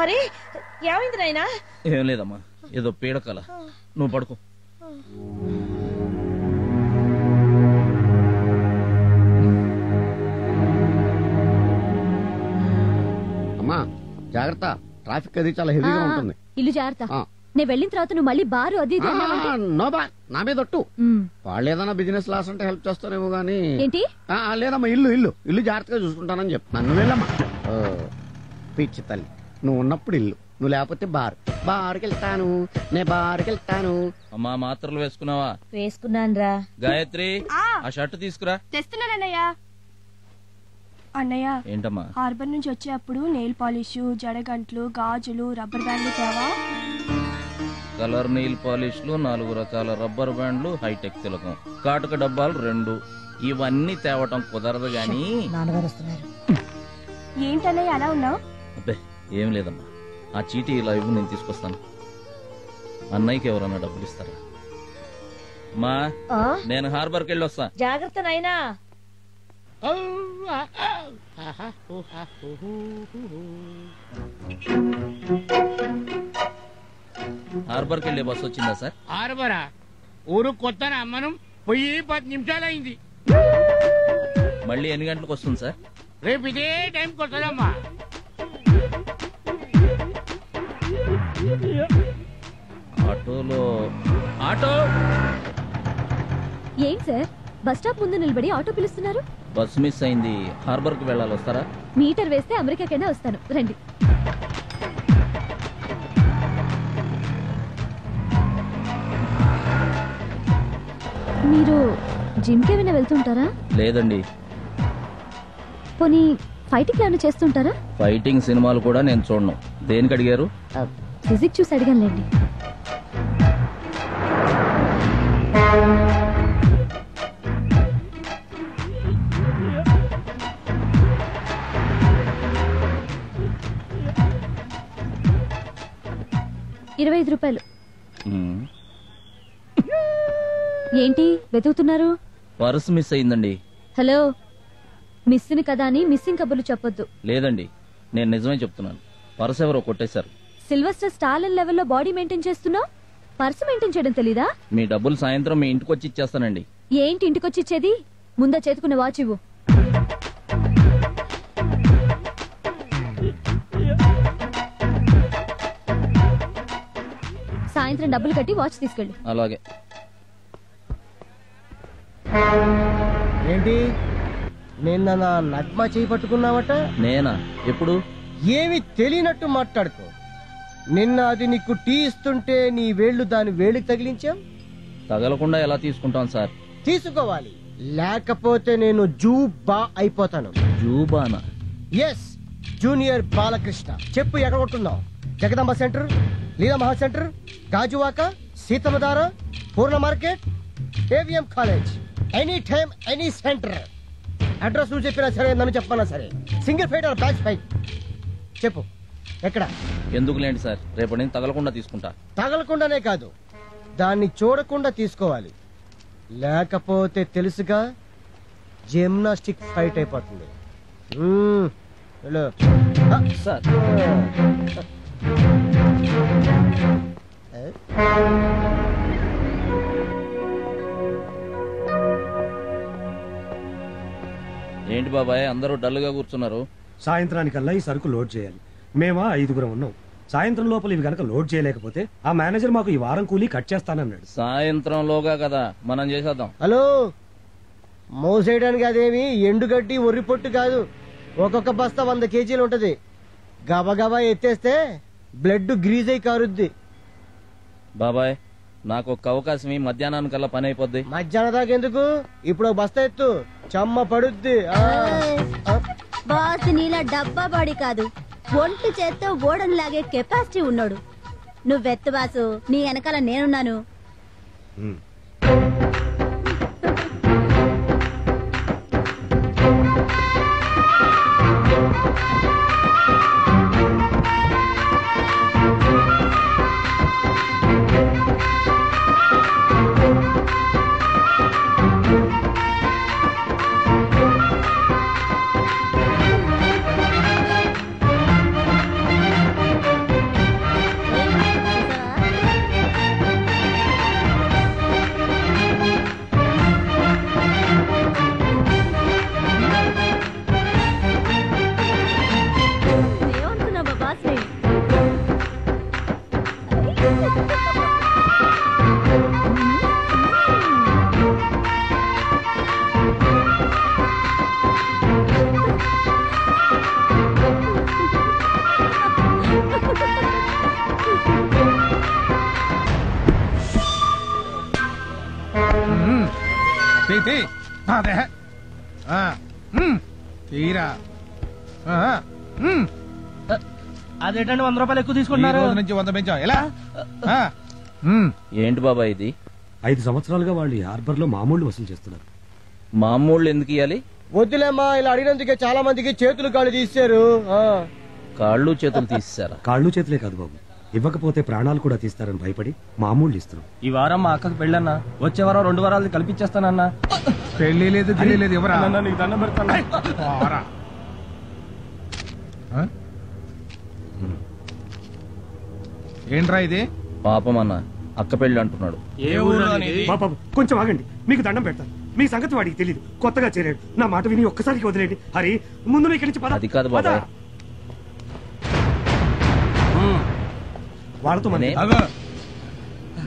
అరే ఏమైంది నాయనా? ఏం లేదమ్మా, ఏదో పీడకల. నువ్వు పడుకో. అమ్మా జాగ్రత్త, ట్రాఫిక్ అది చాలా హెవీగా ఉంటుంది. ఇల్లు జాగ్రత్త. నేను వెళ్ళిన తర్వాత నువ్వు మళ్ళీ బారు అది నో బా, నా మీద ఒట్టు. వాళ్ళు ఏదైనా బిజినెస్ లాస్ అంటే హెల్ప్ చేస్తారేమో గానీ. ఏంటి? లేదమ్మా, ఇల్లు ఇల్లు ఇల్లు జాగ్రత్తగా చూసుకుంటానని చెప్పు. నన్ను వెళ్ళమ్మా. పిచ్చి తల్లి, నువ్వు ఉన్నప్పుడు ఇల్లు, నువ్వు లేకపోతే బారుకి వెళ్తాను, నే బారుకి వెళ్తాను. అమ్మా మాత్రలు వేసుకున్నావా? వేసుకున్నాను. గాయత్రి, ఆ షర్ట్ తీసుకురా. తెస్తున్నానన్నయ్య. అన్నయ్య, ఏంటమ్మా? హార్బర్ నుంచి వచ్చేటప్పుడు నెయిల్ పాలిష్, జడగంట్లు, గాజులు, రబ్బర్ బ్యాండ్లు తేవా? కలర్ నెయిల్ పాలిష్లు, 4 రకాల రబ్బర్ బ్యాండ్లు, హైటెక్ తిలకం, కాటుక డబ్బాలు 2. ఇవన్నీ తేవటం కుదరదు గాని. ఏంటన్నయ్య అలా ఉన్నావు? అబ్బే ఏం లేదమ్మా, ఆ చీటీ ఇలా ఇవ్వు, నేను తీసుకొస్తాను. అన్నయ్యకి ఎవరన్నా డబ్బులు ఇస్తారా? అమ్మా నేను హార్బర్కి వెళ్ళి వస్తా. జాగ్రత్త నాయనా. హార్బర్కి వెళ్ళే బస్సు వచ్చిందా సార్? హార్బరా? ఊరు కొత్తనా మనం పోయి 10 నిమిషాలైంది. మళ్ళీ ఎన్ని గంటలకు వస్తుంది సార్? రేపు ఇదే టైంకి వస్తుందమ్మా. ఆటోలో ఆటో. ఏం సార్, బస్ స్టాప్ ముందు నిలబడి ఆటో పిలుస్తున్నారు? బస్ మిస్ అయింది, హార్బర్ కి వెళ్ళాలి, వస్తారా? మీటర్ వేస్తే అమెరికాకైనా వస్తాను, రండి. మీరు జిమ్ కి ఏమైనా వెళ్తుంటారా? లేదండి. పోనీ ఫైటింగ్ ఏమైనా చేస్తుంటారా? ఫైటింగ్ సినిమాలు కూడా నేను చూడను. దేనికి అడిగారు? ఫిజిక్ చూసి అడిగానులేండి. ₹25. ఏంటి వెతుకుతున్నారు? పర్స్ మిస్ అయిందండి. హలో, మిస్సింగ్ కదా అని మిస్సింగ్ కబుర్లు చెప్పొద్దు. లేదండి, నేను నిజమే చెప్తున్నాను. పర్స్ ఎవరో కొట్టేశారు. సిల్వస్టర్ స్టాలిన్ లెవెల్లో బాడీ మెయింటైన్ చేస్తున్నావు, పర్స్ మెయింటైన్ చేయడం తెలీదా? మీ డబ్బులు సాయంత్రం మీ ఇంటికి వచ్చి ఇచ్చేస్తానండి. ఏంటి ఇంటికొచ్చి ఇచ్చేది? ముందా చేతుకున్న వాచ్ ఇవ్వు. సాయంత్రం డబ్బులు కట్టి వాచ్ తీసుకెళ్ళు. అలాగే. ఏంటి నిన్న నా నగ్మ చేయి పట్టుకున్నావట? నేనా? ఎప్పుడు? ఏమి తెలియనట్టు మాట్లాడుకో. నిన్న అది నీకు టీ ఇస్తుంటే నీ వేళ్లు దాని వేళ్ళకి తగిలించాం. తగలకుండా ఎలా తీసుకుంటాం సార్? తీసుకోవాలి, లేకపోతే నేను జూబా అయిపోతాను. జూబానా? Yes, junior Balakrishna. చెప్పు, ఎక్కడ కొట్టున్నావు? Jagadamba centre, Leela Maha centre, Gajuwaka, Seethammadhara, Poorna market, AVM college. Any time any centre. Address నువ్వు చెప్పినా సరే, నన్ను చెప్పనా సరే. Single fight or batch fight? చెప్పు ఎక్కడ? ఎందుకు లేండి సార్, రేపటి నుంచి తగలకుండా తీసుకుంటా. తగలకుండానే కాదు, దాన్ని చూడకుండా తీసుకోవాలి. లేకపోతే తెలుసుగా, జిమ్నాస్టిక్ ఫైట్ అయిపోతుంది. సార్ ఏంటి బాబాయ్, అందరూ డల్గా కూర్చున్నారు? సాయంత్రానికల్లా ఈ సరుకు లోడ్ చేయాలి. మేమా 5 ఉన్నాం. సాయంత్రం లోపల ఇవి గనక లోడ్ చేయలేకపోతే ఆ మేనేజర్ మాకు ఈ వారం కూలీ కట్ చేస్తానన్నాడు. సాయంత్రంలోగా కదా, మనం చేసేద్దాం. హలో, మోసేయడానికి అదేమి ఎండుగడ్డి ఒర్రి పొట్టు కాదు. ఒక్కొక్క బస్తా 100 కేజీలు ఉంటది. గబగబా ఎత్తేస్తే బ్లడ్ గ్రీజ్ అయి కారుద్ది. బాబాయ్, నాకు ఒక అవకాశం, మధ్యాహ్నానికల్లా పని అయిపోద్ది. మధ్యాహ్నం దాకా ఎందుకు? ఇప్పుడు బస్తా ఎత్తు, చెమ్మ పడుద్ది. బాస్ నీలా డబ్బా బాడీ కాదు, ఒంటి చేత్తో ఓడను లాగే కెపాసిటీ ఉన్నాడు. నువ్వెత్తు బాసు, నీ వెనకాల నేనున్నాను. అదే తీరా అదేంటండి 100 రూపాయలు ఎక్కువ తీసుకుంటున్నారు నుంచి 100 పెంచాం ఎలా ఏంటి బాబా ఇది? 5 సంవత్సరాలుగా వాళ్ళు ఈ హార్బర్ లో మామూలు వసూలు చేస్తున్నారు. మామూళ్ళు ఎందుకు ఇవ్వాలి? వద్దులేమ్మా, ఇలా అడిగినందుకే చాలా మందికి చేతులు కాళ్ళు తీశారు. కాళ్ళు చేతులు తీసేశారా? కాళ్ళు చేతులే కాదు బాబు, ఇవ్వకపోతే ప్రాణాలు కూడా తీస్తారని భయపడి మామూలు ఇస్తున్నాం. ఈ వారం మా అక్కకు పెళ్ళన్నా, వచ్చే వారం 2 వారాలు కల్పించేస్తానన్నా. పెళ్లి లేదు గిల్లి లేదు ఎవరా నీకు దండం పెడతాను. ఏంట్రా ఇది? పాపం అన్న, అక్క పెళ్లి అంటున్నాడు. బాబు కొంచెం ఆగండి, మీకు దండం పెడతాను. మీ సంగతి వాడికి తెలియదు, కొత్తగా చేరాడు. నా మాట విని ఒక్కసారికి వదిలేండి. హరి, ముందు ఇక్కడి నుంచి పద. అది కాదు బాబాయ్. వాళ్ళతో మన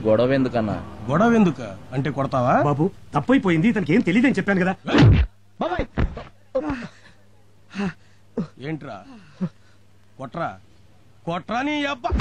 గొడవ ఎందుకన్నా? గొడవ ఎందుకు అంటే కొడతావా? బాబు తప్పైపోయింది, తనకి ఏం తెలియదని చెప్పాను కదా. ఏంట్రా కొట్రా కొట్రా నీ అబ్బా.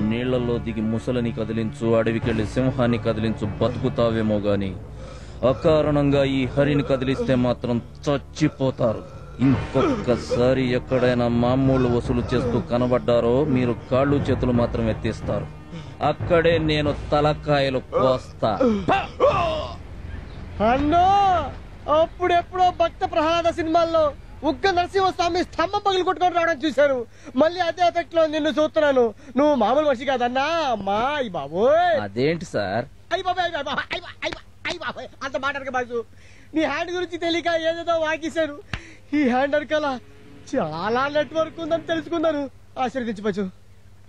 నీళ్లలో దిగి ముసలిని కదిలించు, అడవికెళ్లి సింహాన్ని కదిలించు, బతుకుతావేమో గాని అకారణంగా ఈ హరిని కదిలిస్తే మాత్రం చచ్చిపోతారు. ఇంకొకసారి ఎక్కడైనా మామూలు వసూలు చేస్తూ కనబడ్డారో మీరు కాళ్ళు చేతులు మాత్రం ఎత్తిస్తారు. అక్కడే నేను తలకాయలు కోస్తా. అన్నో, అప్పుడెప్పుడో భక్త ప్రహ్లాద సినిమాల్లో ఉగ్గ నరసింహస్వామి స్తంభం పగిలి కొట్టుకొని రావడం చూశాను. మళ్ళీ అదే ఎఫెక్ట్ లో నిన్ను చూస్తున్నాను. నువ్వు మామూలు మనిషి కాదన్నా. అమ్మా అయ్యి బాబోయ్. అదేంటి సార్? అయ్యి బాబాయ్ అయ్యి బాబాయ్ అంత మాట్లాడక బాజు. నీ హ్యాండ్ గురించి తెలియక ఏదేదో వాకిశాను. ఈ హ్యాండ్ అరకల చాలా నెట్వర్క్ ఉందని తెలుసుకున్నాను. ఆశీర్వదించవచ్చు.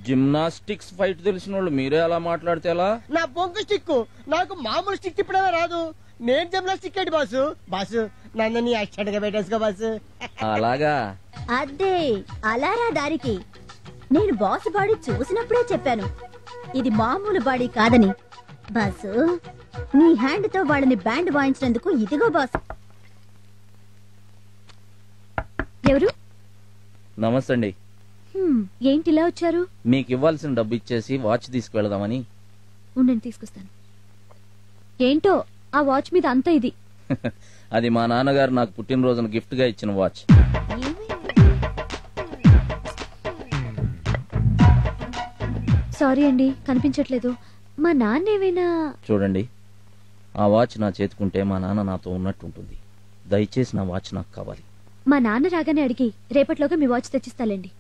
జిమ్నాస్టిక్స్ ఫైట్ తెలిసిన వాళ్ళు మీరే అలా మాట్లాడితే ఎలా? నా బొంగు స్టిక్, నాకు మామూలు స్టిక్ ఇప్పుడైనా రాదు. నేను జిమ్నాస్టిక్ ఏంటి బాసు? బాసు నన్ను నీ అచ్చడిగా పెట్టేసుకో బాసు. అలాగా? అదే అలారా దారికి. నేను బాస్ బాడీ చూసినప్పుడే చెప్పాను ఇది మామూలు బాడీ కాదని. బాసు, నీ హ్యాండ్ తో వాళ్ళని బ్యాండ్ వాయించినందుకు ఇదిగో బాసు. ఎవరు? నమస్తే అండి. ఏంటి ఇలా వచ్చారు? మీకు ఇవ్వాల్సిన డబ్బు ఇచ్చేసి వాచ్ తీసుకువెళదామని. ఉండండి, తీసుకొస్తాను. ఏంటో ఆ వాచ్ మీద అంత ఇది. అది మా నాన్నగారు నాకు పుట్టినరోజున గిఫ్ట్ గా ఇచ్చిన వాచ్. సారీ అండి, కనిపించట్లేదు. మా నాన్న ఏమైనా? చూడండి, ఆ వాచ్ నా చేతుకుంటే మా నాన్న నాతో ఉన్నట్టుంటుంది. దయచేసి నా వాచ్ నాకు కావాలి. మా నాన్న రాగానే అడిగి రేపటిలోగా మీ వాచ్ తెచ్చిస్తాలేండి.